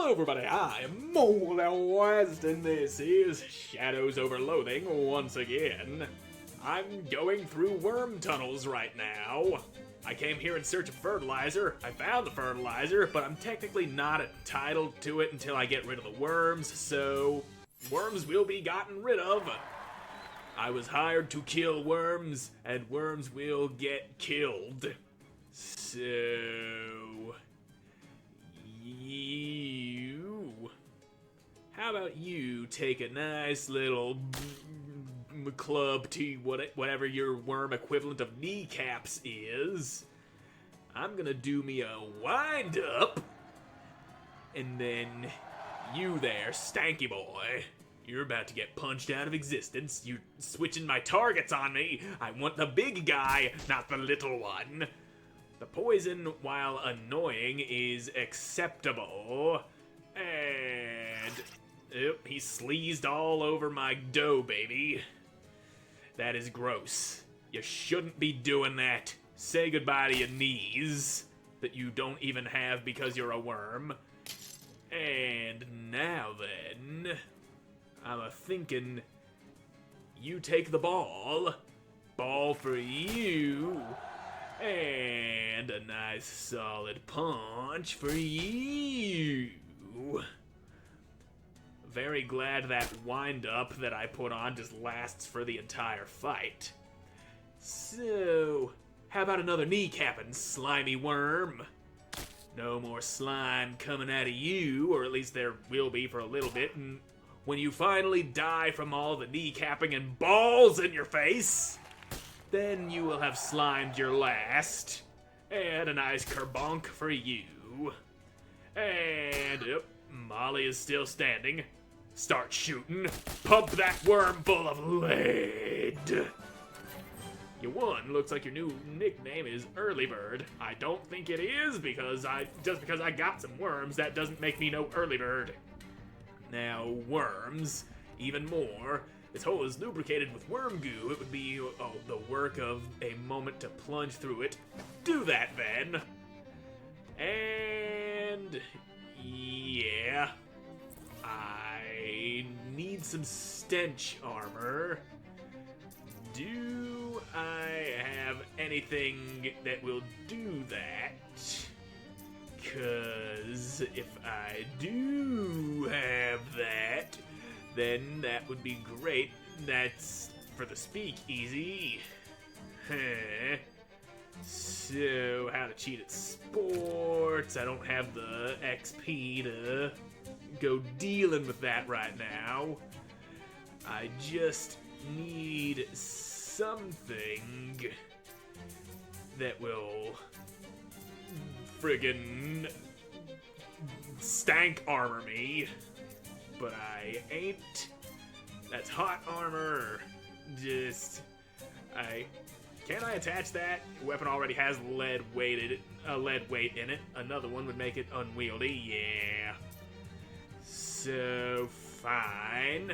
Hello everybody, I am Moldy, and this is Shadows Over Loathing once again. I'm going through worm tunnels right now. I came here in search of fertilizer. I found the fertilizer, but I'm technically not entitled to it until I get rid of the worms, so worms will be gotten rid of. I was hired to kill worms, and worms will get killed. So... How about you take a nice little club to whatever your worm equivalent of kneecaps is. I'm gonna do me a wind up, and then you there, stanky boy, you're about to get punched out of existence. You're switching my targets on me. I want the big guy, not the little one. The poison, while annoying, is acceptable. And... Oop, he sleazed all over my dough, baby. That is gross. You shouldn't be doing that. Say goodbye to your knees that you don't even have because you're a worm. And now then, I'm a-thinking you take the ball. Ball for you. And a nice solid punch for you. Very glad that wind-up that I put on just lasts for the entire fight. So, how about another kneecapping, slimy worm? No more slime coming out of you, or at least there will be for a little bit, and when you finally die from all the kneecapping and balls in your face, then you will have slimed your last. And a nice kerbonk for you. And, yep, Molly is still standing. Start shooting. Pump that worm full of lead. You won. Looks like your new nickname is Early Bird. I don't think it is just because I got some worms, that doesn't make me no Early Bird. Now, worms, even more. This hole is lubricated with worm goo. It would be, the work of a moment to plunge through it. Do that, then. And... yeah. I need some stench armor. Do I have anything that will do that? 'Cause if I do have that, then that would be great. That's for the speakeasy. So, how to cheat at sports. I don't have the XP to go dealing with that right now. I just need something that will friggin' stank armor me. But I ain't. That's hot armor. Can I attach that? Your weapon already has lead weight in it. Another one would make it unwieldy. Yeah. So fine.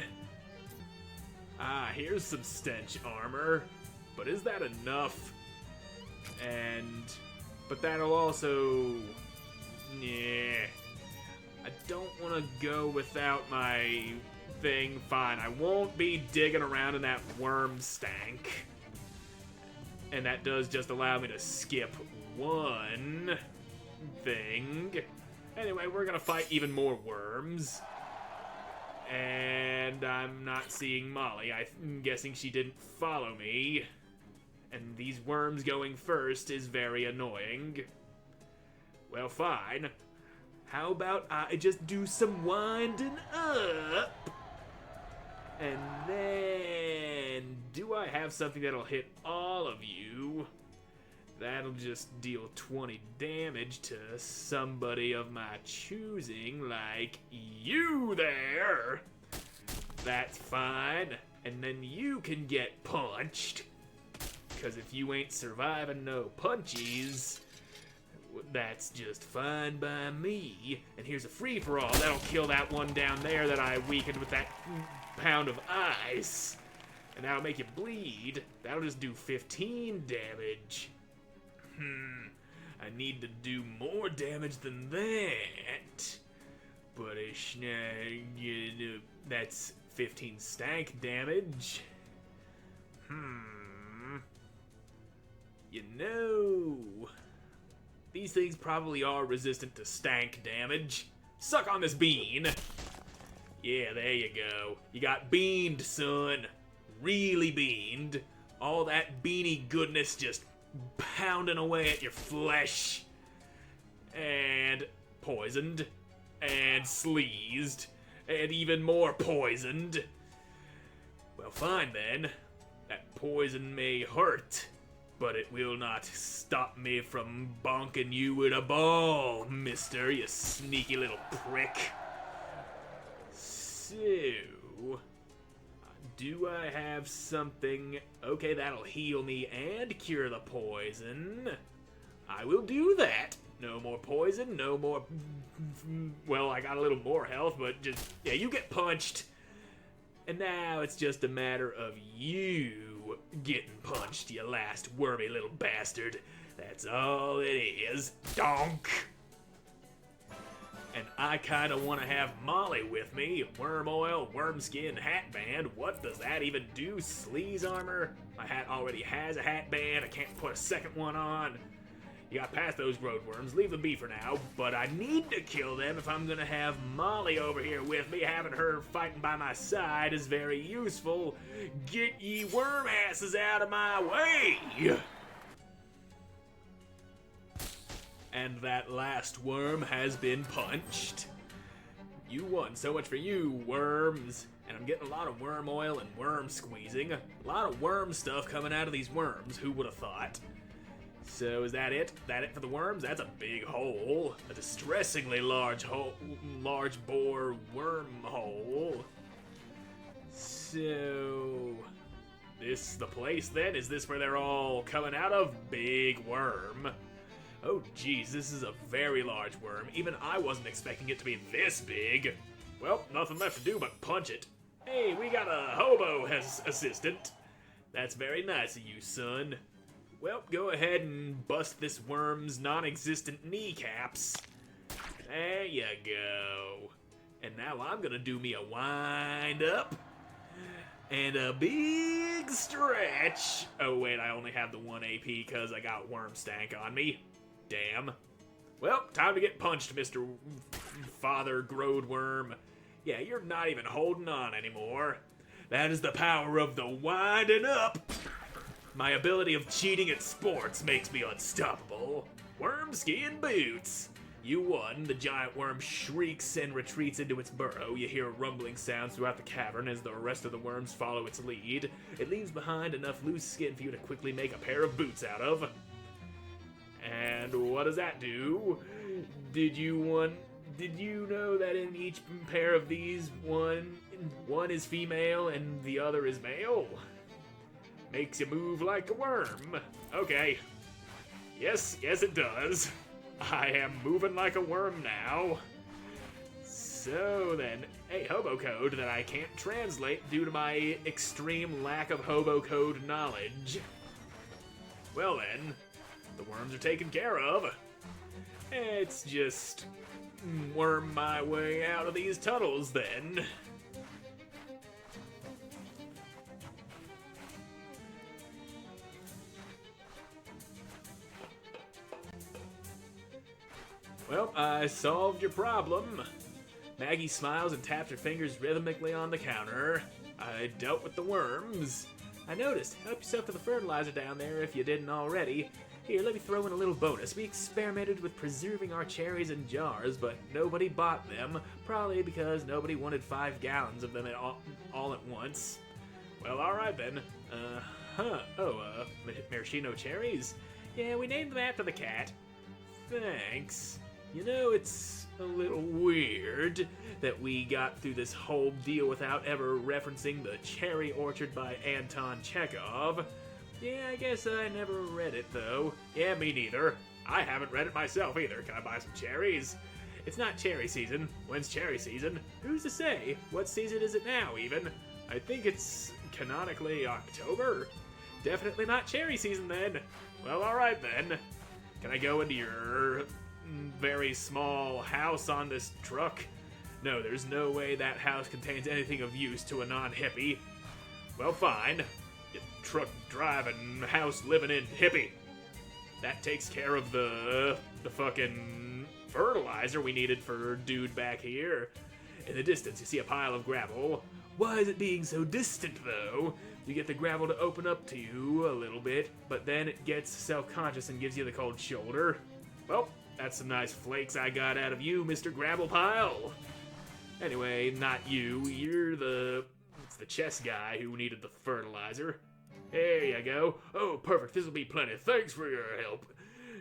Here's some stench armor. But is that enough? But that'll also... yeah. I don't want to go without my thing. Fine, I won't be digging around in that worm stank. And that does just allow me to skip one thing. Anyway, we're gonna fight even more worms. And I'm not seeing Molly. I'm guessing she didn't follow me. And these worms going first is very annoying. Well, fine. How about I just do some winding up? And then, do I have something that'll hit all of you? That'll just deal 20 damage to somebody of my choosing, like you there. That's fine. And then you can get punched. Because if you ain't surviving no punchies, that's just fine by me. And here's a free-for-all. That'll kill that one down there that I weakened with that pound of ice. And that'll make you bleed. That'll just do 15 damage. I need to do more damage than that. But that's 15 stank damage. You know, these things probably are resistant to stank damage. Suck on this bean. Yeah, there you go. You got beaned, son. Really beaned. All that beanie goodness just pounding away at your flesh. And poisoned. And sleazed. And even more poisoned. Well, fine then. That poison may hurt, but it will not stop me from bonking you with a ball, mister, you sneaky little prick. So, do I have something? Okay, that'll heal me and cure the poison. I will do that. No more poison, no more... Well, I got a little more health, but just... Yeah, you get punched. And now it's just a matter of you getting punched, you last wormy little bastard. That's all it is. Donk! And I kinda wanna have Molly with me. Worm oil, worm skin, hat band. What does that even do? Sleaze armor? My hat already has a hat band. I can't put a second one on. You got past those road worms, leave them be for now, but I need to kill them if I'm gonna have Molly over here with me. Having her fighting by my side is very useful. Get ye worm asses out of my way! And that last worm has been punched. You won, so much for you, worms. And I'm getting a lot of worm oil and worm squeezing. A lot of worm stuff coming out of these worms, who would have thought? So is that it? That it for the worms? That's a big hole. A distressingly large hole. Large bore worm hole. So... this the place then? Is this where they're all coming out of? Big worm. Oh geez, this is a very large worm. Even I wasn't expecting it to be this big. Well, nothing left to do but punch it. Hey, we got a hobo assistant. That's very nice of you, son. Well, go ahead and bust this worm's non-existent kneecaps. There you go. And now I'm gonna do me a wind up. And a big stretch. Oh wait, I only have the 1 AP because I got worm stank on me. Damn. Well, time to get punched, Mr. Father Grode Worm. Yeah, you're not even holding on anymore. That is the power of the winding up. My ability of cheating at sports makes me unstoppable. Worm skin boots. You won. The giant worm shrieks and retreats into its burrow. You hear rumbling sounds throughout the cavern as the rest of the worms follow its lead. It leaves behind enough loose skin for you to quickly make a pair of boots out of. And what does that do? Did you know that in each pair of these, one is female and the other is male? Makes you move like a worm. Okay. Yes, it does. I am moving like a worm now. So then, a hobo code that I can't translate due to my extreme lack of hobo code knowledge. Well then, the worms are taken care of. It's just worm my way out of these tunnels then. Well, I solved your problem. Maggie smiles and taps her fingers rhythmically on the counter. I dealt with the worms. I noticed. Help yourself to the fertilizer down there if you didn't already. Here, let me throw in a little bonus. We experimented with preserving our cherries in jars, but nobody bought them. Probably because nobody wanted 5 gallons of them all at once. Well, alright then. Maraschino cherries? Yeah, we named them after the cat. Thanks. You know, it's a little weird that we got through this whole deal without ever referencing the Cherry Orchard by Anton Chekhov. Yeah, I guess I never read it, though. Yeah, me neither. I haven't read it myself either. Can I buy some cherries? It's not cherry season. When's cherry season? Who's to say? What season is it now, even? I think it's canonically October. Definitely not cherry season, then. Well, alright, then. Can I go into your very small house on this truck? No, there's no way that house contains anything of use to a non-hippie. Well, fine. You truck driving, house living in hippie. That takes care of the fucking fertilizer we needed for dude back here. In the distance, you see a pile of gravel. Why is it being so distant, though? You get the gravel to open up to you a little bit, but then it gets self-conscious and gives you the cold shoulder. Well, that's some nice flakes I got out of you, Mr. Gravel Pile. Anyway, not you. It's the chess guy who needed the fertilizer. There you go. Oh, perfect. This'll be plenty. Thanks for your help.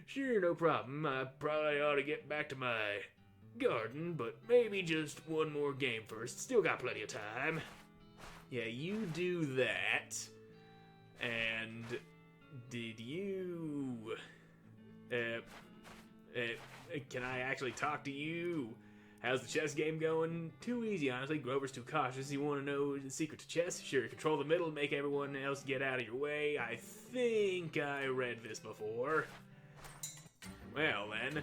Sure, no problem. I probably ought to get back to my garden, but maybe just one more game first. Still got plenty of time. Yeah, you do that. And did you... can I actually talk to you? How's the chess game going? Too easy, honestly. Grover's too cautious. You want to know the secret to chess? Sure, control the middle, make everyone else get out of your way. I think I read this before. Well, then.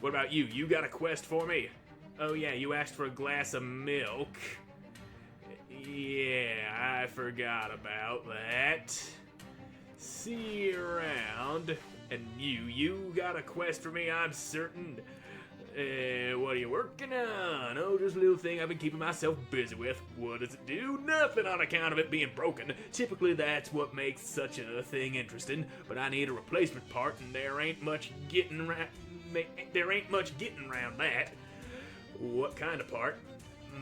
What about you? You got a quest for me? Oh, yeah, you asked for a glass of milk. Yeah, I forgot about that. See you around. And you got a quest for me, I'm certain. What are you working on? Oh, just a little thing I've been keeping myself busy with. What does it do? Nothing on account of it being broken. Typically, that's what makes such a thing interesting. But I need a replacement part, and there ain't much getting around that. What kind of part?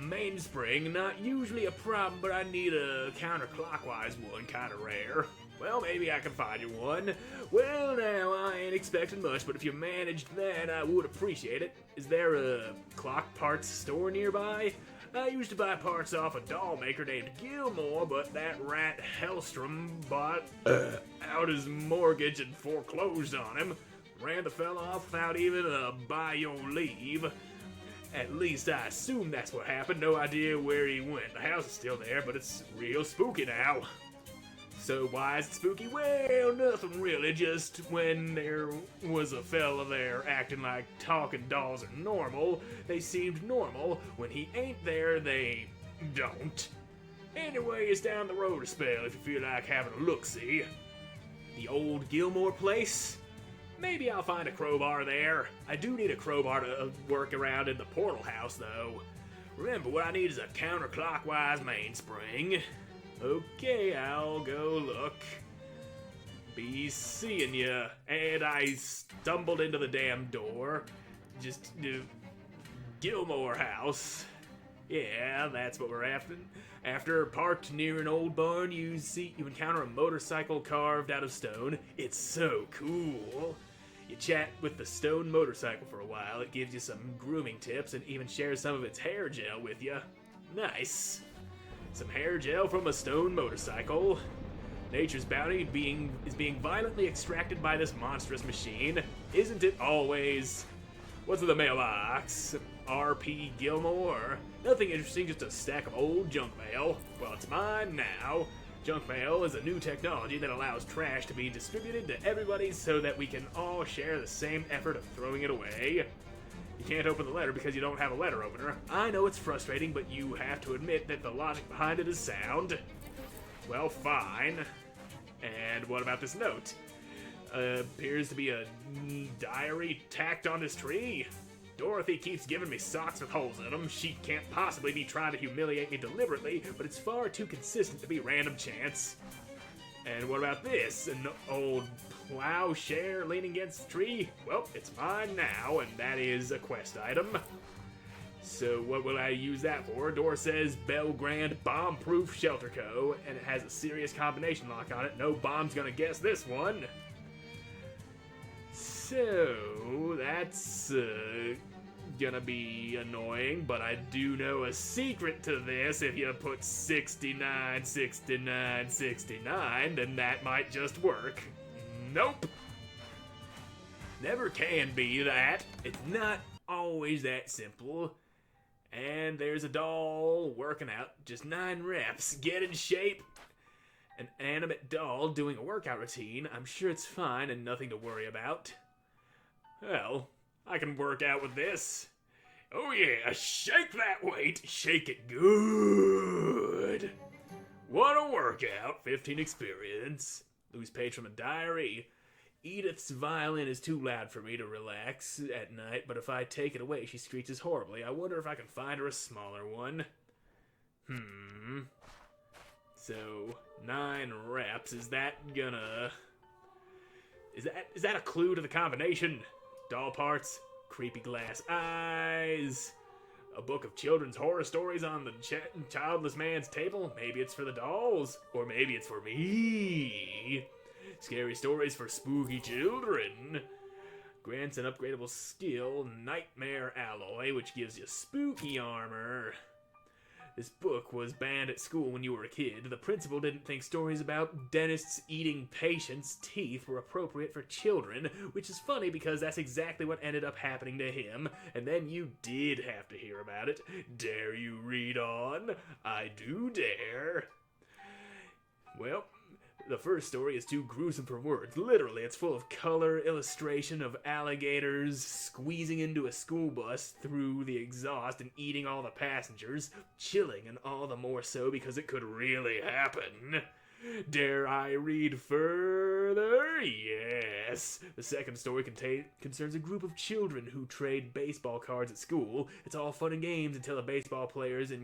Mainspring, not usually a problem, but I need a counterclockwise one, kinda rare. Well, maybe I can find you one. Well, now, I ain't expecting much, but if you managed that, I would appreciate it. Is there a clock parts store nearby? I used to buy parts off a doll maker named Gilmore, but that rat Hellstrom bought out his mortgage and foreclosed on him. Ran the fella off without even a by your leave. At least I assume that's what happened. No idea where he went. The house is still there, but it's real spooky now. So why is it spooky? Well, nothing really. Just when there was a fella there acting like talking dolls are normal, they seemed normal. When he ain't there, they don't. Anyway, it's down the road a spell if you feel like having a look-see. The old Gilmore place? Maybe I'll find a crowbar there. I do need a crowbar to work around in the portal house, though. Remember, what I need is a counterclockwise mainspring. Okay, I'll go look. Be seeing ya. And I stumbled into the damn door. Just, Gilmore House. Yeah, that's what we're after. After parked near an old barn, you encounter a motorcycle carved out of stone. It's so cool. You chat with the stone motorcycle for a while. It gives you some grooming tips and even shares some of its hair gel with you. Nice. Some hair gel from a stone motorcycle. Nature's bounty is being violently extracted by this monstrous machine. Isn't it always? What's in the mailbox? R.P. Gilmore. Nothing interesting, just a stack of old junk mail. Well, it's mine now. Junk mail is a new technology that allows trash to be distributed to everybody so that we can all share the same effort of throwing it away. You can't open the letter because you don't have a letter opener. I know it's frustrating, but you have to admit that the logic behind it is sound. Well, fine. And what about this note? Appears to be a diary tacked on this tree. Dorothy keeps giving me socks with holes in them. She can't possibly be trying to humiliate me deliberately, but it's far too consistent to be random chance. And what about this? An old plowshare leaning against the tree? Well, it's mine now, and that is a quest item. So what will I use that for? Door says Belgrand Bomb-Proof Shelter Co., and it has a serious combination lock on it. No bomb's gonna guess this one. So, that's gonna be annoying, but I do know a secret to this. If you put 69, 69, 69, then that might just work. Nope. Never can be that. It's not always that simple. And there's a doll working out just 9 reps. Get in shape. An animate doll doing a workout routine. I'm sure it's fine and nothing to worry about. Well, I can work out with this. Oh yeah, shake that weight, shake it good. What a workout, 15 experience. Loose page from a diary. Edith's violin is too loud for me to relax at night, but if I take it away, she screeches horribly. I wonder if I can find her a smaller one. So, 9 reps. Is that gonna... Is that a clue to the combination? Doll parts, creepy glass eyes, a book of children's horror stories on the childless man's table. Maybe it's for the dolls, or maybe it's for me. Scary stories for spooky children. Grants an upgradable skill, Nightmare Alloy, which gives you spooky armor. This book was banned at school when you were a kid. The principal didn't think stories about dentists eating patients' teeth were appropriate for children, which is funny because that's exactly what ended up happening to him, and then you did have to hear about it. Dare you read on? I do dare. Well, the first story is too gruesome for words. Literally, it's full of color illustration of alligators squeezing into a school bus through the exhaust and eating all the passengers. Chilling, and all the more so because it could really happen. Dare I read further? Yes. The second story concerns a group of children who trade baseball cards at school. It's all fun and games until the baseball players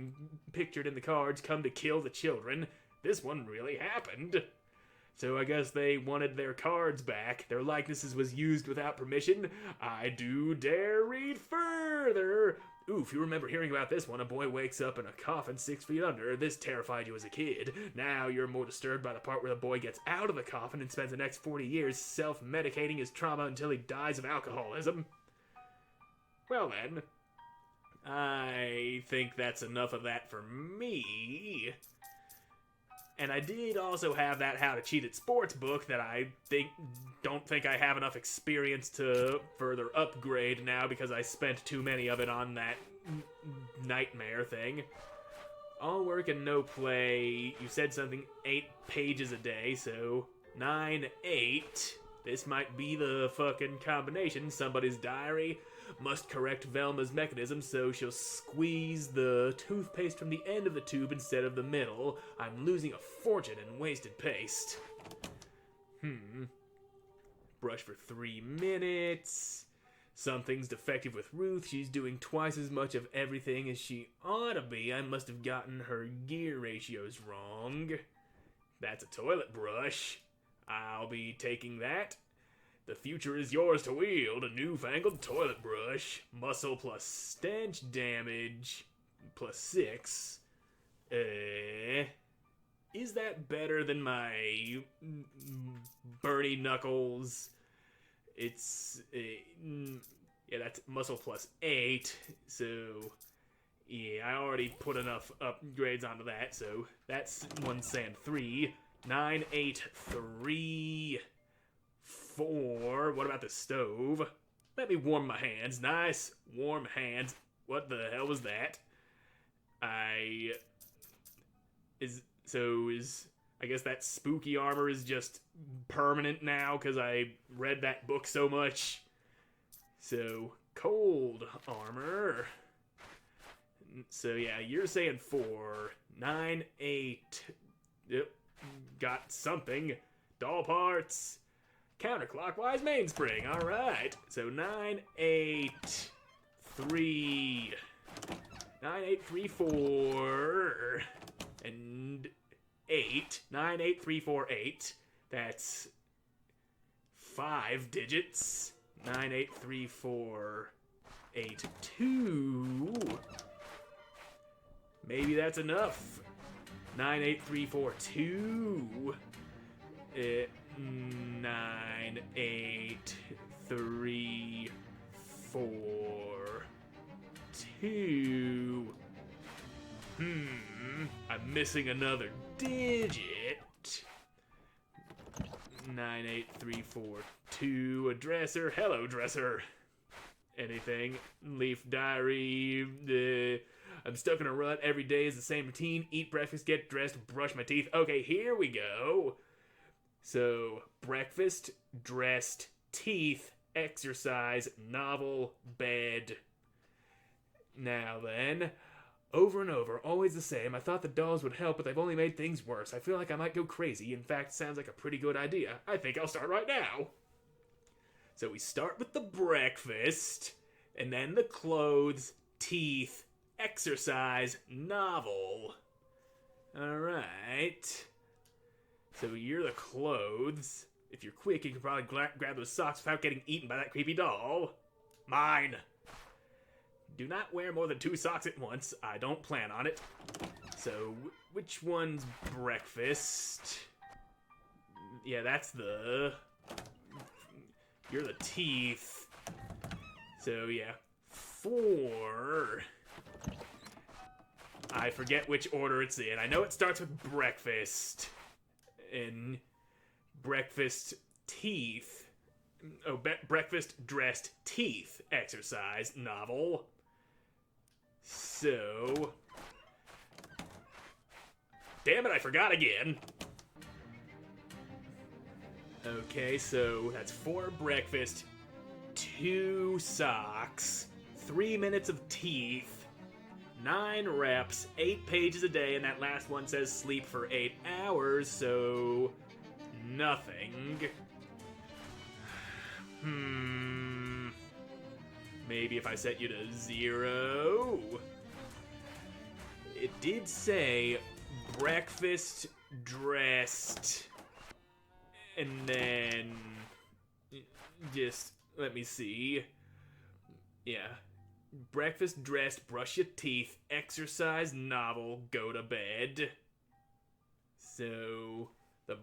pictured in the cards come to kill the children. This one really happened. So I guess they wanted their cards back. Their likenesses was used without permission. I do dare read further. Ooh, if you remember hearing about this one, a boy wakes up in a coffin 6 feet under. This terrified you as a kid. Now you're more disturbed by the part where the boy gets out of the coffin and spends the next 40 years self-medicating his trauma until he dies of alcoholism. Well then, I think that's enough of that for me. And I did also have that How to Cheat at Sports book that I don't think I have enough experience to further upgrade now because I spent too many of it on that nightmare thing. All work and no play. You said something 8 pages a day, so 9, 8. This might be the fucking combination. Somebody's diary. Must correct Velma's mechanism so she'll squeeze the toothpaste from the end of the tube instead of the middle. I'm losing a fortune in wasted paste. Brush for 3 minutes. Something's defective with Ruth. She's doing twice as much of everything as she ought to be. I must have gotten her gear ratios wrong. That's a toilet brush. I'll be taking that. The future is yours to wield. A newfangled toilet brush. Muscle plus stench damage plus 6. Is that better than my Bernie Knuckles? It's yeah, that's muscle plus 8. So yeah, I already put enough upgrades onto that. So that's 1 sand 3. 9, 8, 3. 4. What about the stove? Let me warm my hands. Nice warm hands. What the hell was that? I guess that spooky armor is just permanent now because I read that book so much. So cold armor. So yeah, you're saying 4. 9, 8. Yep. Got something. Doll parts. Counterclockwise mainspring. All right. So 9, 8, 3. 9, 8, 3, 4. And 8. 9, 8, 3, 4, 8. That's 5 digits. 9, 8, 3, 4, 8, 2. Maybe that's enough. 9, 8, 3, 4, 2. 9, 8, 3, 4, 2. I'm missing another digit. 9, 8, 3, 4, 2. A dresser. Hello, dresser. Anything. Leaf diary. I'm stuck in a rut. Every day is the same routine. Eat breakfast, get dressed, brush my teeth. Okay, here we go. So, breakfast, dressed, teeth, exercise, novel, bed. Now then, over and over, always the same. I thought the dolls would help, but they've only made things worse. I feel like I might go crazy. In fact, sounds like a pretty good idea. I think I'll start right now. So we start with the breakfast, and then the clothes, teeth, exercise, novel. Alright. So you're the clothes. If you're quick, you can probably grab those socks without getting eaten by that creepy doll. Mine. Do not wear more than 2 socks at once. I don't plan on it. So, which one's breakfast? Yeah, that's the... You're the teeth. So, yeah. 4... I forget which order it's in. I know it starts with breakfast. And breakfast teeth. Oh, breakfast, dressed, teeth, exercise, novel. So... Damn it, I forgot again. Okay, so that's 4 breakfast, 2 socks, 3 minutes of teeth, 9 reps, 8 pages a day, and that last one says sleep for 8 hours, so... nothing. Maybe if I set you to 0. It did say breakfast, dressed, and then just let me see. Yeah. Breakfast, dressed, brush your teeth, exercise, novel, go to bed. So the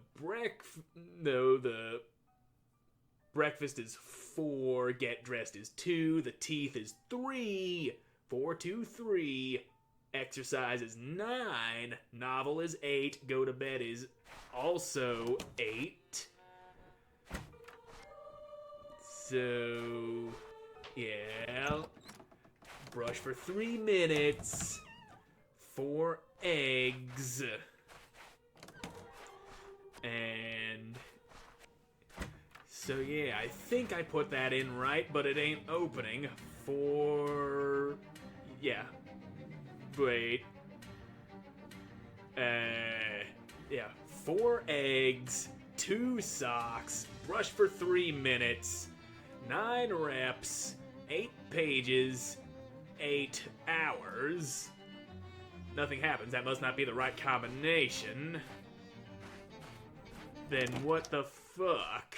breakfast is 4, get dressed is 2, the teeth is 3, 4, 2, 3, exercise is 9, novel is 8, go to bed is also 8. So, yeah, brush for 3 minutes, 4 eggs, and... So yeah, I think I put that in right, but it ain't opening. 4... Yeah. Wait. Yeah. 4 eggs, 2 socks, brush for 3 minutes, 9 reps, 8 pages, 8 hours. Nothing happens. That must not be the right combination. Then what the fuck?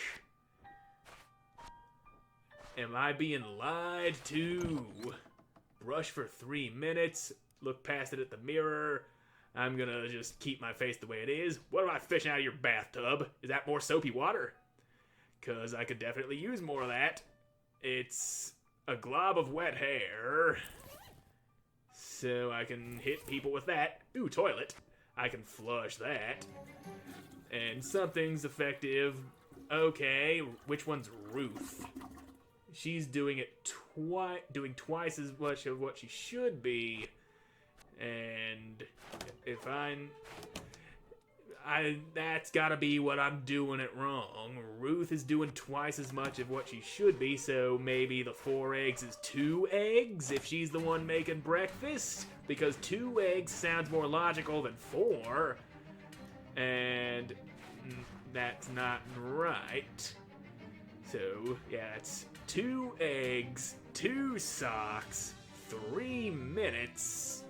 Am I being lied to? Brush for 3 minutes, look past it at the mirror. I'm gonna just keep my face the way it is. What am I fishing out of your bathtub? Is that more soapy water? Cause I could definitely use more of that. It's a glob of wet hair. So I can hit people with that. Ooh, toilet. I can flush that. And something's effective. Okay, which one's Ruth? She's doing it doing twice as much of what she should be. And if that's gotta be what I'm doing it wrong. Ruth is doing twice as much of what she should be, so maybe the 4 eggs is 2 eggs if she's the one making breakfast, because 2 eggs sounds more logical than 4, and that's not right. So, yeah, it's 2 eggs, 2 socks, 3 minutes,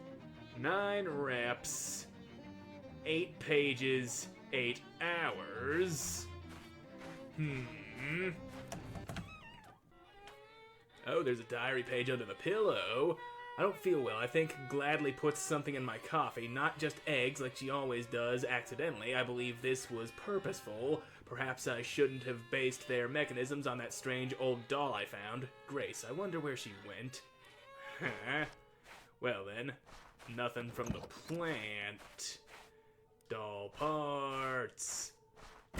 9 reps, 8 pages, 8 hours. Oh, there's a diary page under the pillow. I don't feel well. I think Gladly puts something in my coffee, not just eggs like she always does accidentally. I believe this was purposeful. Perhaps I shouldn't have based their mechanisms on that strange old doll I found. Grace, I wonder where she went. Huh. Well then, nothing from the plant. Doll parts.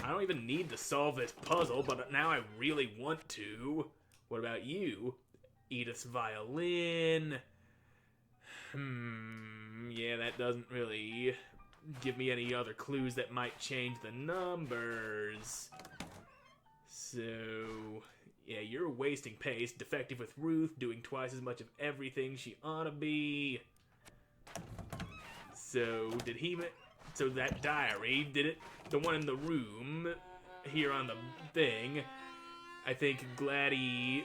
I don't even need to solve this puzzle, but now I really want to. What about you? Edith's violin. Yeah, that doesn't really give me any other clues that might change the numbers. So, Yeah, you're wasting pace, defective with Ruth, doing twice as much of everything she ought to be. So, so that diary, did it, the one in the room, here on the thing, I think Gladys,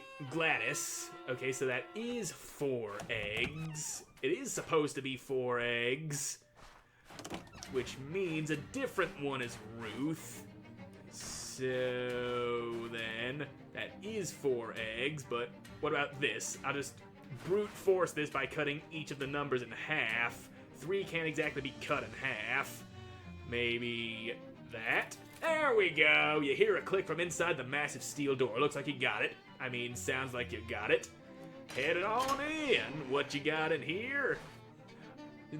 okay, so that is 4 eggs. It is supposed to be 4 eggs, which means a different one is Ruth. So then, that is 4 eggs, but what about this? I'll just brute force this by cutting each of the numbers in half. 3 can't exactly be cut in half. Maybe that? There we go! You hear a click from inside the massive steel door. Looks like you got it. I mean, sounds like you got it. Head it on in. What you got in here?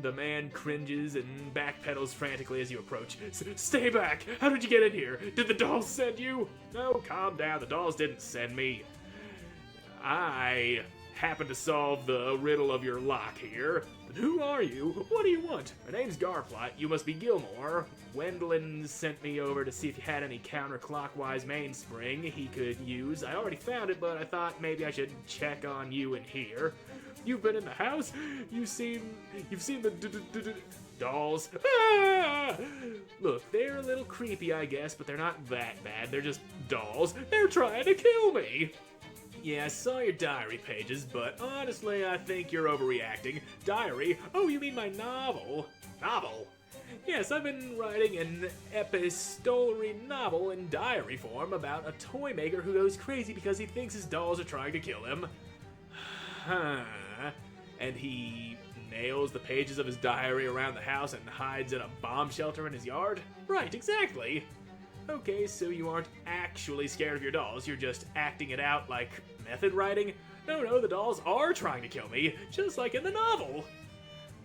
The man cringes and backpedals frantically as you approach. Stay back! How did you get in here? Did the dolls send you? No, calm down. The dolls didn't send me. I happened to solve the riddle of your lock here. But who are you? What do you want? My name's Garplot. You must be Gilmore. Wendland sent me over to see if you had any counterclockwise mainspring he could use. I already found it, but I thought maybe I should check on you in here. You've been in the house? You've seen the dolls? Ah! Look, they're a little creepy, I guess, but they're not that bad. They're just dolls. They're trying to kill me. Yeah, I saw your diary pages, but honestly, I think you're overreacting. Diary? Oh, you mean my novel? Novel? Yes, I've been writing an epistolary novel in diary form about a toy maker who goes crazy because he thinks his dolls are trying to kill him. Huh. And he nails the pages of his diary around the house and hides in a bomb shelter in his yard? Right, exactly. Okay, so you aren't actually scared of your dolls, you're just acting it out like method writing? No, the dolls are trying to kill me, just like in the novel.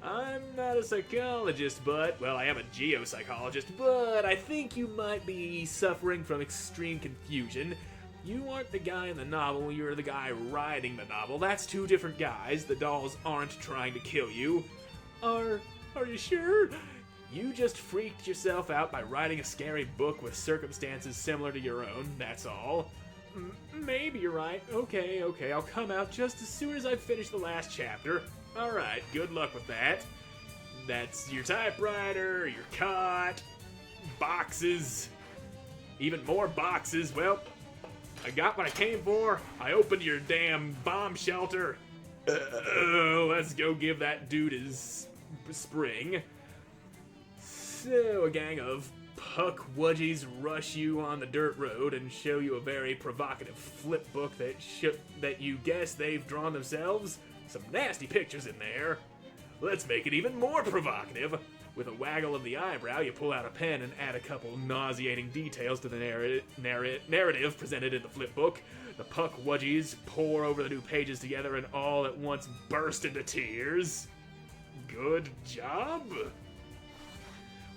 I'm not a psychologist, well, I am a geopsychologist, but I think you might be suffering from extreme confusion. You aren't the guy in the novel, you're the guy writing the novel. That's 2 different guys. The dolls aren't trying to kill you. Are you sure? You just freaked yourself out by writing a scary book with circumstances similar to your own, that's all. Maybe you're right. Okay, I'll come out just as soon as I finish the last chapter. Alright, good luck with that. That's your typewriter, your cot, boxes, even more boxes. Well, I got what I came for. I opened your damn bomb shelter. Let's go give that dude his spring. So, a gang of puckwudgies rush you on the dirt road and show you a very provocative flip book that you guess they've drawn themselves. Some nasty pictures in there. Let's make it even more provocative. With a waggle of the eyebrow, you pull out a pen and add a couple nauseating details to the narrative presented in the flip book. The puckwudgies pour over the new pages together and all at once burst into tears. Good job.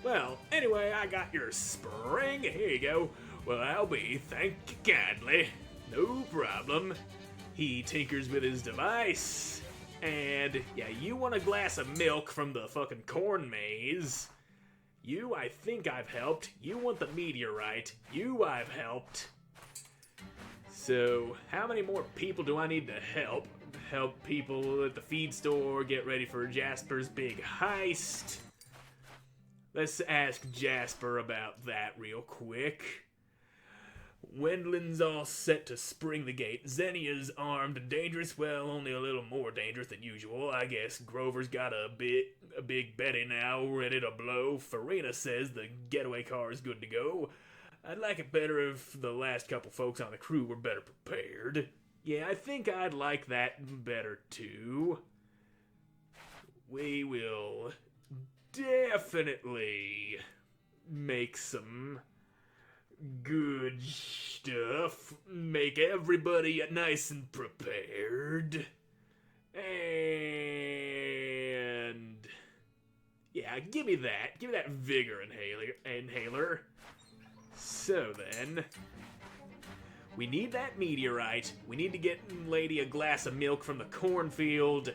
Well, anyway, I got your spring. Here you go. Well, I'll be. Thank you kindly. No problem. He tinkers with his device. And, yeah, you want a glass of milk from the fucking corn maze. You, I think I've helped. You want the meteorite. You, I've helped. So, how many more people do I need to help? Help people at the feed store get ready for Jasper's big heist. Let's ask Jasper about that real quick. Wendland's all set to spring the gate. Zennia's armed and dangerous. Well, only a little more dangerous than usual. I guess Grover's got a big Betty now ready to blow. Farina says the getaway car is good to go. I'd like it better if the last couple folks on the crew were better prepared. Yeah, I think I'd like that better too. We will definitely make some good stuff. Make everybody nice and prepared. And yeah, give me that. Give me that vigor inhaler. So then, we need that meteorite. We need to get Lady a glass of milk from the cornfield,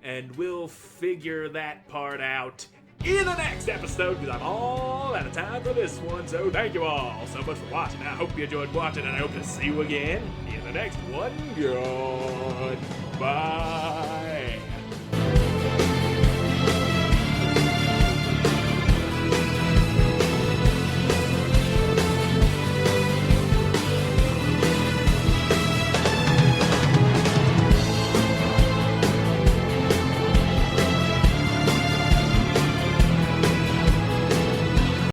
and we'll figure that part out in the next episode, because I'm all out of time for this one. So thank you all so much for watching. I hope you enjoyed watching, and I hope to see you again in the next one. Goodbye.